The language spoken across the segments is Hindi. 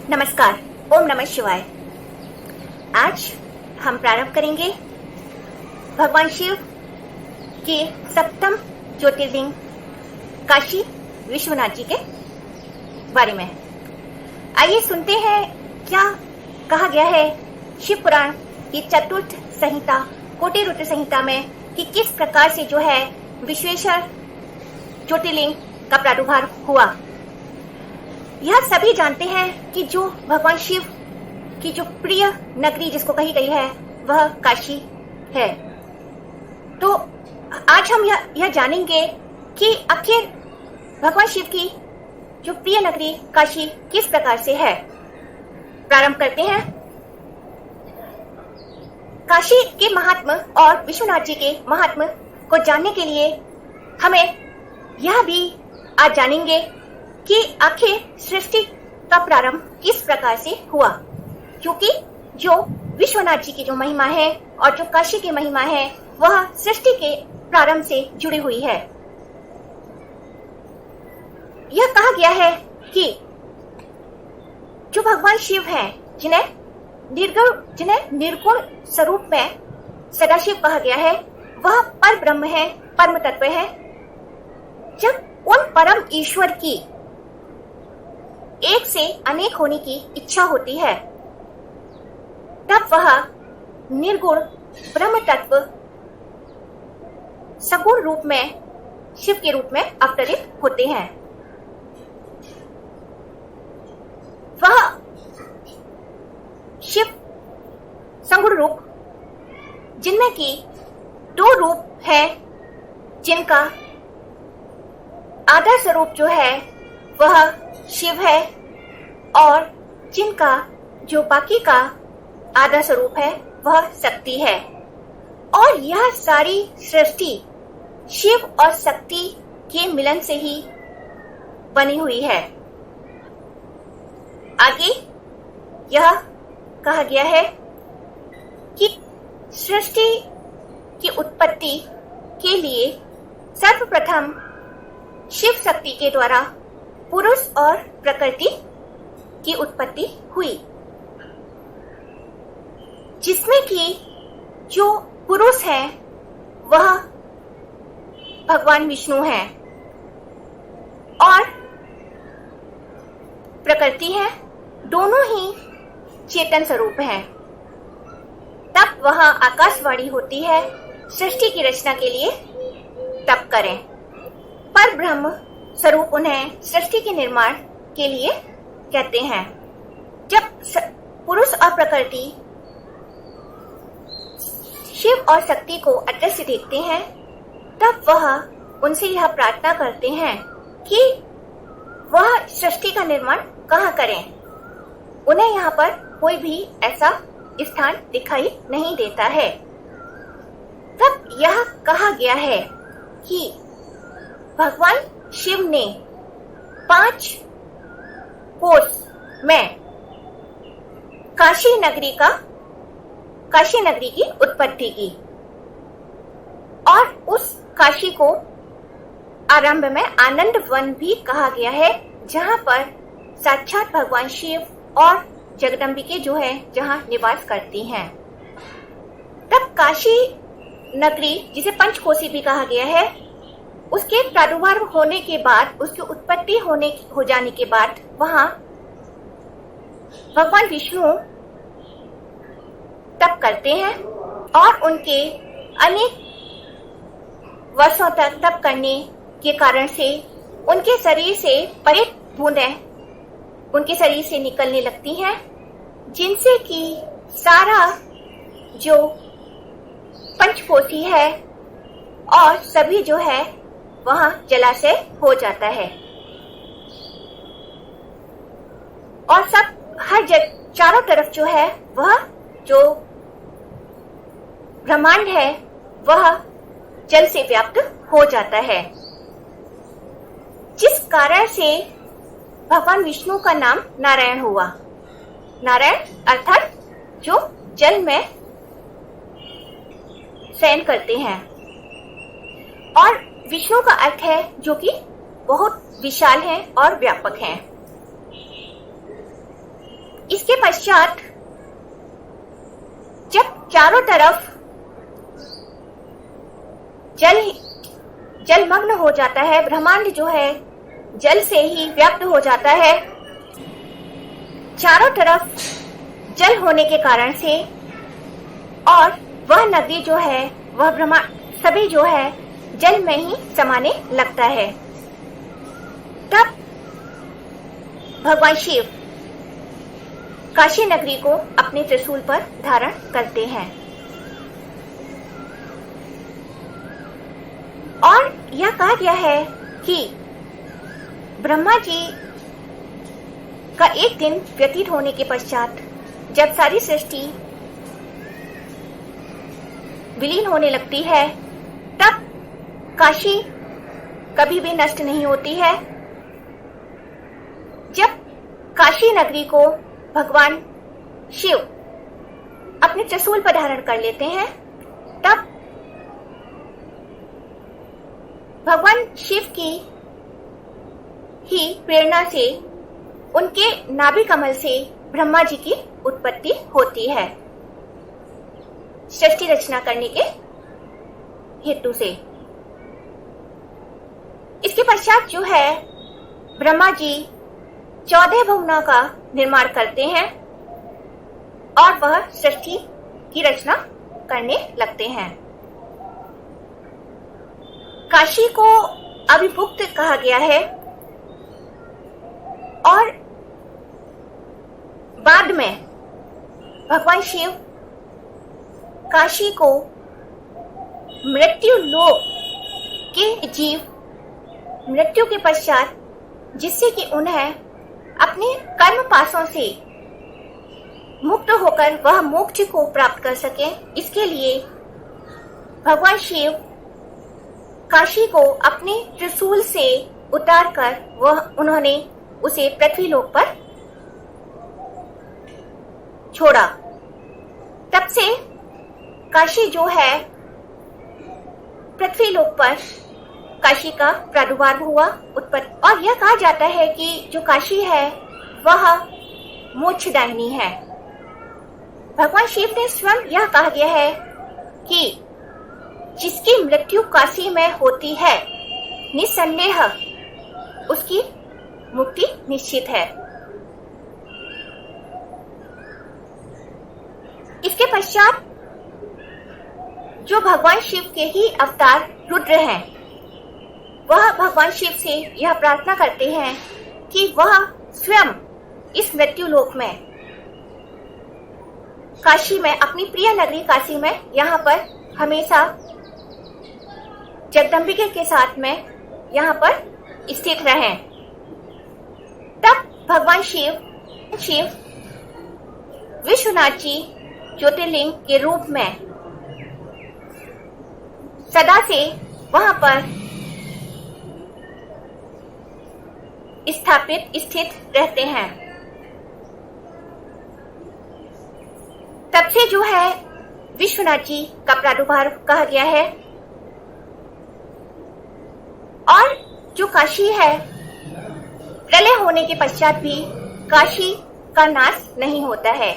नमस्कार। ओम नमः शिवाय। आज हम प्रारंभ करेंगे भगवान शिव के सप्तम ज्योतिर्लिंग काशी विश्वनाथ जी के बारे में। आइए सुनते हैं क्या कहा गया है शिव पुराण की चतुर्थ संहिता कोटि रुद्र संहिता में कि किस प्रकार से जो है विश्वेश्वर ज्योतिर्लिंग का प्रादुर्भाव हुआ। यह सभी जानते हैं कि जो भगवान शिव की जो प्रिय नगरी जिसको कही गई है वह काशी है। तो आज हम यह जानेंगे कि आखिर भगवान शिव की जो प्रिय नगरी काशी किस प्रकार से है। प्रारंभ करते हैं। काशी के महात्म और विश्वनाथ जी के महात्म को जानने के लिए हमें यह भी आज जानेंगे कि आखिर सृष्टि का प्रारंभ किस प्रकार से हुआ, क्योंकि जो विश्वनाथ जी की जो महिमा है और जो काशी की महिमा है वह सृष्टि के प्रारंभ से जुड़ी हुई है। यह कहा गया है कि जो भगवान शिव हैं जिन्हें निर्गुण स्वरूप में सदाशिव कहा गया है वह पर ब्रह्म है, परम तत्व है। जब उन परम ईश्वर की एक से अनेक होने की इच्छा होती है तब वह निर्गुण ब्रह्म तत्व सगुण रूप में शिव के रूप में अवतरित होते हैं। वह शिव सगुण रूप जिनमें की दो रूप है, जिनका आधा स्वरूप जो है वह शिव है और जिनका जो बाकी का आधा स्वरूप है वह शक्ति है। और यह सारी सृष्टि शिव और शक्ति के मिलन से ही बनी हुई है। आगे यह कहा गया है कि सृष्टि की उत्पत्ति के लिए सर्वप्रथम शिव शक्ति के द्वारा पुरुष और प्रकृति की उत्पत्ति हुई, जिसमें कि जो पुरुष है वह भगवान विष्णु है और प्रकृति है, दोनों ही चेतन स्वरूप हैं। तब वह आकाशवाणी होती है सृष्टि की रचना के लिए तप करें। पर ब्रह्म स्वरूप उन्हें सृष्टि के निर्माण के लिए कहते हैं। जब पुरुष और प्रकृति शिव और शक्ति को अदृश्य देखते हैं तब वह उनसे यह प्रार्थना करते हैं कि वह सृष्टि का निर्माण कहाँ करें। उन्हें यहाँ पर कोई भी ऐसा स्थान दिखाई नहीं देता है। तब यह कहा गया है कि भगवान शिव ने 5 कोस में काशी नगरी की उत्पत्ति की और उस काशी को आरंभ में आनंद वन भी कहा गया है, जहां पर साक्षात भगवान शिव और जगदम्बिके जो है जहां निवास करती हैं। तब काशी नगरी जिसे पंचकोशी भी कहा गया है उसके प्रादुर्भाव होने के बाद, उसकी उत्पत्ति हो जाने के बाद वहां भगवान विष्णु तप करते हैं और उनके अनेक वर्षों तक तप करने के कारण से उनके शरीर से परेत बूंदें उनके शरीर से निकलने लगती हैं, जिनसे कि सारा जो पंचकोशी है और सभी जो है वहां जलाशय हो जाता है और सब हर चारों तरफ जो है वह जो ब्रह्मांड है वह जल से व्याप्त हो जाता है, जिस कारण से भगवान विष्णु का नाम नारायण हुआ। नारायण अर्थात जो जल में शयन करते हैं और विष्णु का अर्थ है जो कि बहुत विशाल है और व्यापक है। इसके पश्चात जब चारों तरफ जलमग्न हो जाता है, ब्रह्मांड जो है जल से ही व्याप्त हो जाता है, चारों तरफ जल होने के कारण से, और वह नदी जो है, वह ब्रह्मांड सभी जो है जल में ही समाने लगता है। तब भगवान शिव काशी नगरी को अपने त्रिशूल पर धारण करते हैं और यह कहा गया है कि ब्रह्मा जी का एक दिन व्यतीत होने के पश्चात जब सारी सृष्टि विलीन होने लगती है, तब काशी कभी भी नष्ट नहीं होती है। जब काशी नगरी को भगवान शिव अपने त्रिशूल पर धारण कर लेते हैं, तब भगवान शिव की ही प्रेरणा से उनके नाभि कमल से ब्रह्मा जी की उत्पत्ति होती है सृष्टि रचना करने के हेतु से। इसके पश्चात जो है ब्रह्मा जी 14 भुवनों का निर्माण करते हैं और वह सृष्टि की रचना करने लगते हैं। काशी को अभिभुक्त कहा गया है और बाद में भगवान शिव काशी को मृत्यु लोक के जीव मृत्यु के पश्चात जिससे कि उन्हें अपने कर्म पासों से मुक्त होकर वह मोक्ष को प्राप्त कर सके, इसके लिए भगवान शिव काशी को अपने त्रिशूल से उतारकर उन्होंने उसे पृथ्वी लोक पर छोड़ा। तब से काशी जो है पृथ्वी लोक पर काशी का प्रादुर्भाव हुआ, उत्पत्ति, और यह कहा जाता है कि जो काशी है वह मोक्षदायिनी है। भगवान शिव ने स्वयं यह कहा गया है कि जिसकी मृत्यु काशी में होती है निसंदेह उसकी मुक्ति निश्चित है। इसके पश्चात जो भगवान शिव के ही अवतार रुद्र हैं, वह भगवान शिव से यह प्रार्थना करते हैं कि वह स्वयं इस मृत्यु लोक में काशी में, अपनी प्रिय नगरी काशी में, यहाँ पर हमेशा जगदम्बिका के साथ में यहाँ पर स्थित रहें। तब भगवान शिव विश्वनाथ जी ज्योतिर्लिंग के रूप में सदा से वहां पर स्थित रहते हैं। तब से जो है विश्वनाथ जी का प्रादुर्भाव कहा गया है और जो काशी है प्रलय होने के पश्चात भी काशी का नाश नहीं होता है।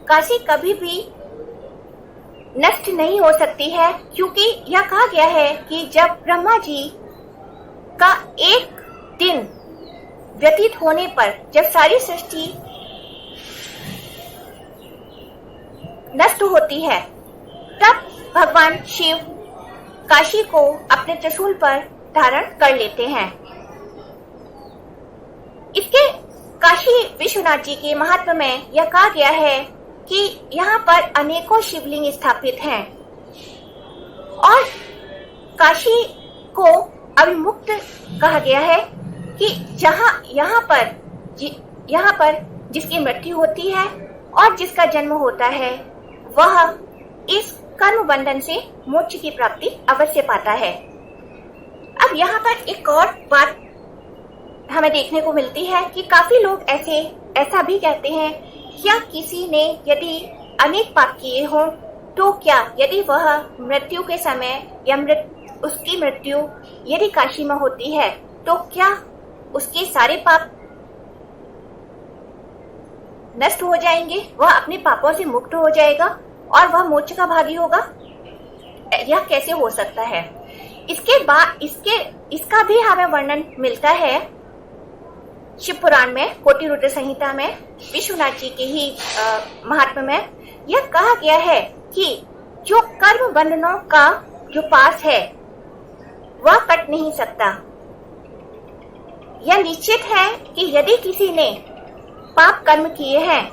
काशी कभी भी नष्ट नहीं हो सकती है, क्योंकि यह कहा गया है कि जब ब्रह्मा जी का एक दिन व्यतीत होने पर, जब सारी सृष्टि नष्ट होती है, तब भगवान शिव काशी को अपने त्रिशूल पर धारण कर लेते हैं। इसके काशी विश्वनाथ जी के महात्म्य में यह कहा गया है कि यहाँ पर अनेकों शिवलिंग स्थापित हैं और काशी को अभिमुक्त कहा गया है कि यहाँ पर जिसकी मृत्यु होती है और जिसका जन्म होता है वह इस कर्म बंधन से मोक्ष की प्राप्ति अवश्य पाता है। अब यहाँ पर एक और बात हमें देखने को मिलती है कि काफी लोग ऐसा भी कहते हैं, क्या किसी ने यदि अनेक पाप किए हों तो क्या यदि वह मृत्यु के समय या उसकी मृत्यु यदि काशी में होती है तो क्या उसके सारे पाप नष्ट हो जाएंगे, वह अपने पापों से मुक्त हो जाएगा और वह मोक्ष का भागी होगा। यह कैसे हो सकता है? इसके बाद इसका भी हमें वर्णन मिलता है शिव पुराण में, कोटि रुद्र संहिता में, विश्वनाथ जी के ही महात्म्य में यह कहा गया है कि जो कर्म बंधनों का जो पास है वह कट नहीं सकता। यह निश्चित है कि यदि किसी ने पाप कर्म किए हैं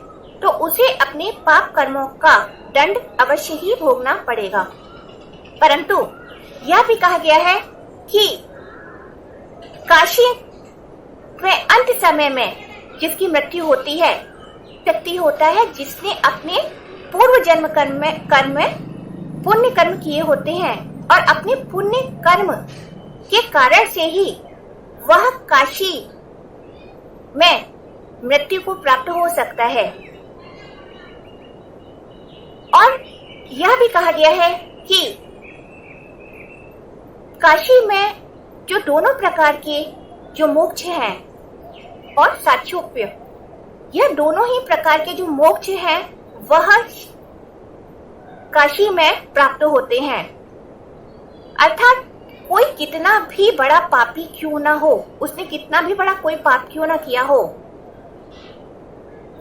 तो उसे अपने पाप कर्मों का दंड अवश्य ही भोगना पड़ेगा। परंतु यह भी कहा गया है कि काशी में अंत समय में जिसकी मृत्यु होती है, व्यक्ति होता है जिसने अपने पूर्व जन्म कर्म में पुण्य कर्म किए होते हैं और अपने पुण्य कर्म के कारण से ही वह काशी में मृत्यु को प्राप्त हो सकता है। और यह भी कहा गया है कि काशी में जो दोनों प्रकार के जो मोक्ष हैं और साक्षोप्य, यह दोनों ही प्रकार के जो मोक्ष हैं वह काशी में प्राप्त होते हैं। अर्थात कोई कितना भी बड़ा पापी क्यों ना हो, उसने कितना भी बड़ा कोई पाप क्यों ना किया हो,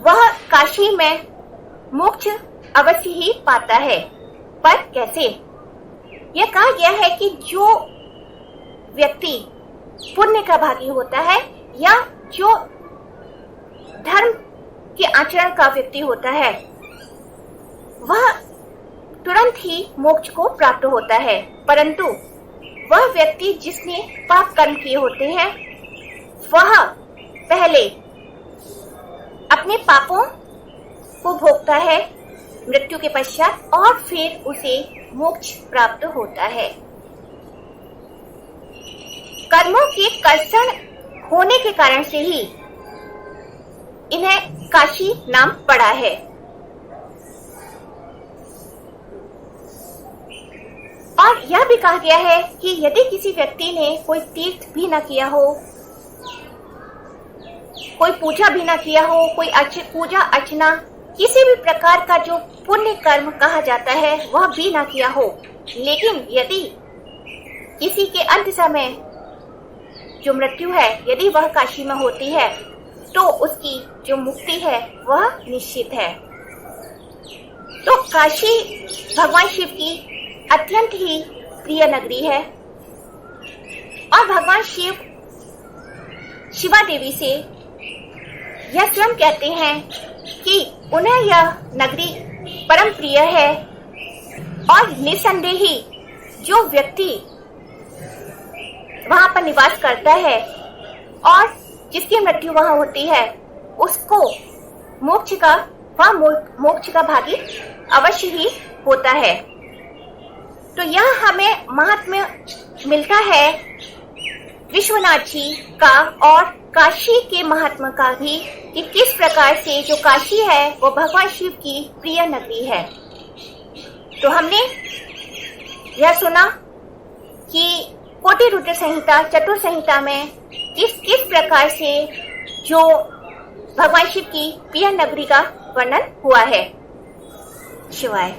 वह काशी में मोक्ष अवश्य ही पाता है। पर कैसे? यह कहा गया है कि जो व्यक्ति पुण्य का भागी होता है या जो धर्म के आचरण का व्यक्ति होता है वह तुरंत ही मोक्ष को प्राप्त होता है। परंतु वह व्यक्ति जिसने पाप कर्म किए होते हैं वह पहले अपने पापों को भोगता है मृत्यु के पश्चात और फिर उसे मोक्ष प्राप्त होता है। कर्मों के कर्षण होने के कारण से ही इन्हें काशी नाम पड़ा है। और यह भी कहा गया है कि यदि किसी व्यक्ति ने कोई तीर्थ भी न किया हो, कोई पूजा भी न किया हो, कोई पूजा अर्चना किसी भी प्रकार का जो पुण्य कर्म कहा जाता है वह भी न किया हो, लेकिन यदि किसी के अंत समय जो मृत्यु है यदि वह काशी में होती है तो उसकी जो मुक्ति है वह निश्चित है। तो काशी भगवान शिव की अत्यंत ही प्रिय नगरी है और भगवान शिव शिवा देवी से यह स्वयं कहते हैं कि उन्हें यह नगरी परम प्रिय है और निसंदेह ही जो व्यक्ति वहां पर निवास करता है और जिसकी मृत्यु वहां होती है उसको मोक्ष का भागी अवश्य ही होता है। तो यह हमें महात्म्य मिलता है विश्वनाथ जी का और काशी के महात्मा का भी कि किस प्रकार से जो काशी है वो भगवान शिव की प्रिय नगरी है। तो हमने यह सुना कि कोटि रुद्र संहिता चतुर संहिता में किस प्रकार से जो भगवान शिव की प्रिय नगरी का वर्णन हुआ है। शिवाय।